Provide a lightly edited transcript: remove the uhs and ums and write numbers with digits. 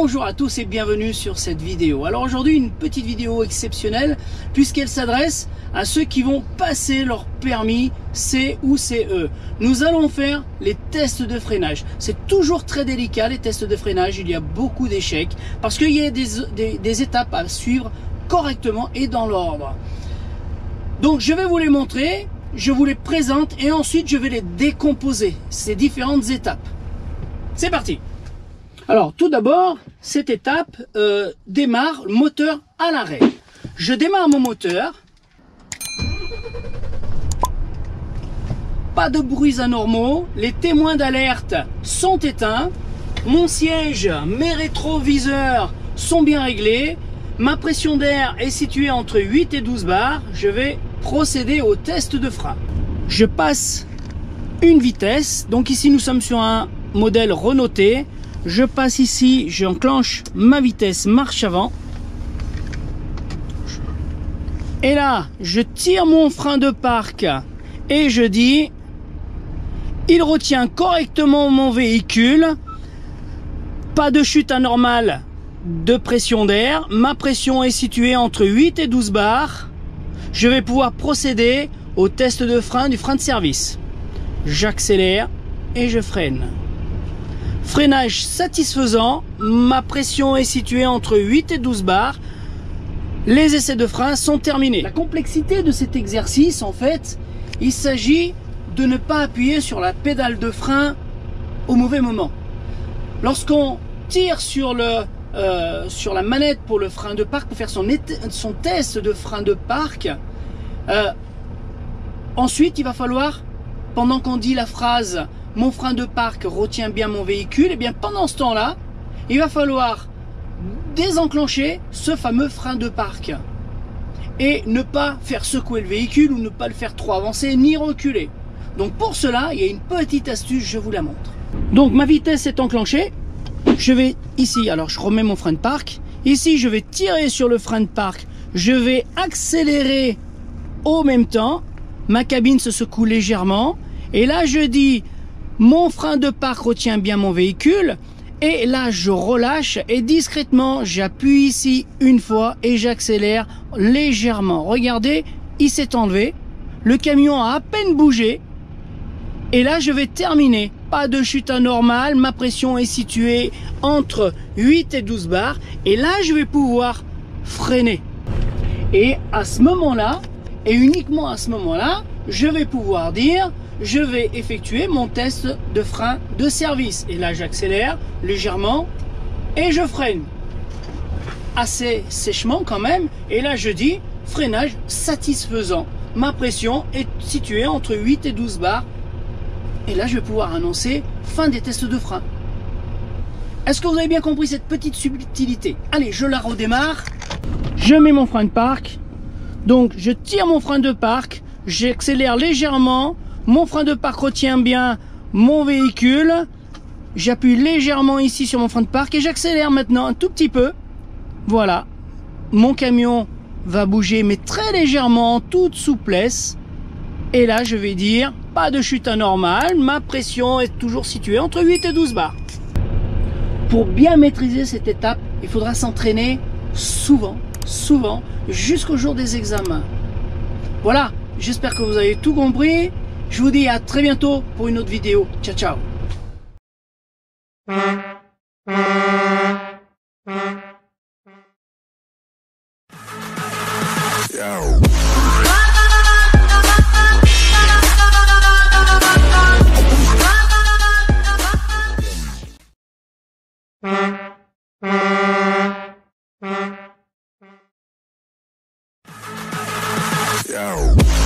Bonjour à tous et bienvenue sur cette vidéo. Alors aujourd'hui une petite vidéo exceptionnelle puisqu'elle s'adresse à ceux qui vont passer leur permis C ou CE. Nous allons faire les tests de freinage. C'est toujours très délicat les tests de freinage, il y a beaucoup d'échecs parce qu'il y a des étapes à suivre correctement et dans l'ordre. Donc je vais vous les montrer, je vous les présente et ensuite je vais les décomposer, ces différentes étapes. C'est parti! Alors tout d'abord, cette étape démarre le moteur à l'arrêt. Je démarre mon moteur. Pas de bruits anormaux, les témoins d'alerte sont éteints. Mon siège, mes rétroviseurs sont bien réglés. Ma pression d'air est située entre 8 et 12 bars. Je vais procéder au test de frein. Je passe une vitesse. Donc ici nous sommes sur un modèle Renault T. Je passe ici, j'enclenche ma vitesse marche avant. Et là, je tire mon frein de parc et je dis, il retient correctement mon véhicule. Pas de chute anormale de pression d'air. Ma pression est située entre 8 et 12 bars. Je vais pouvoir procéder au test de frein du frein de service. J'accélère et je freine. Freinage satisfaisant, ma pression est située entre 8 et 12 bars. Les essais de frein sont terminés. La complexité de cet exercice, en fait, il s'agit de ne pas appuyer sur la pédale de frein au mauvais moment. Lorsqu'on tire sur la manette pour le frein de parc, pour faire son test de frein de parc, ensuite il va falloir, pendant qu'on dit la phrase mon frein de parc retient bien mon véhicule, et bien pendant ce temps-là, il va falloir désenclencher ce fameux frein de parc et ne pas faire secouer le véhicule ou ne pas le faire trop avancer ni reculer. Donc pour cela, il y a une petite astuce, je vous la montre. Donc ma vitesse est enclenchée, je vais ici, alors je remets mon frein de parc, ici je vais tirer sur le frein de parc, je vais accélérer au même temps, ma cabine se secoue légèrement et là je dis mon frein de parc retient bien mon véhicule et là je relâche et discrètement j'appuie ici une fois et j'accélère légèrement. Regardez, il s'est enlevé, le camion a à peine bougé et là je vais terminer. Pas de chute anormale, ma pression est située entre 8 et 12 bars et là je vais pouvoir freiner. Et à ce moment-là, et uniquement à ce moment-là, je vais pouvoir dire je vais effectuer mon test de frein de service. Et là, j'accélère légèrement et je freine. Assez sèchement quand même. Et là, je dis freinage satisfaisant. Ma pression est située entre 8 et 12 bars. Et là, je vais pouvoir annoncer fin des tests de frein. Est-ce que vous avez bien compris cette petite subtilité? Allez, je la redémarre. Je mets mon frein de parc. Donc, je tire mon frein de parc. J'accélère légèrement. Mon frein de parc retient bien mon véhicule. J'appuie légèrement ici sur mon frein de parc et j'accélère maintenant un tout petit peu. Voilà. Mon camion va bouger mais très légèrement en toute souplesse. Et là, je vais dire pas de chute anormale. Ma pression est toujours située entre 8 et 12 bars. Pour bien maîtriser cette étape, il faudra s'entraîner souvent, jusqu'au jour des examens. Voilà. J'espère que vous avez tout compris. Je vous dis à très bientôt pour une autre vidéo. Ciao, ciao. Yo.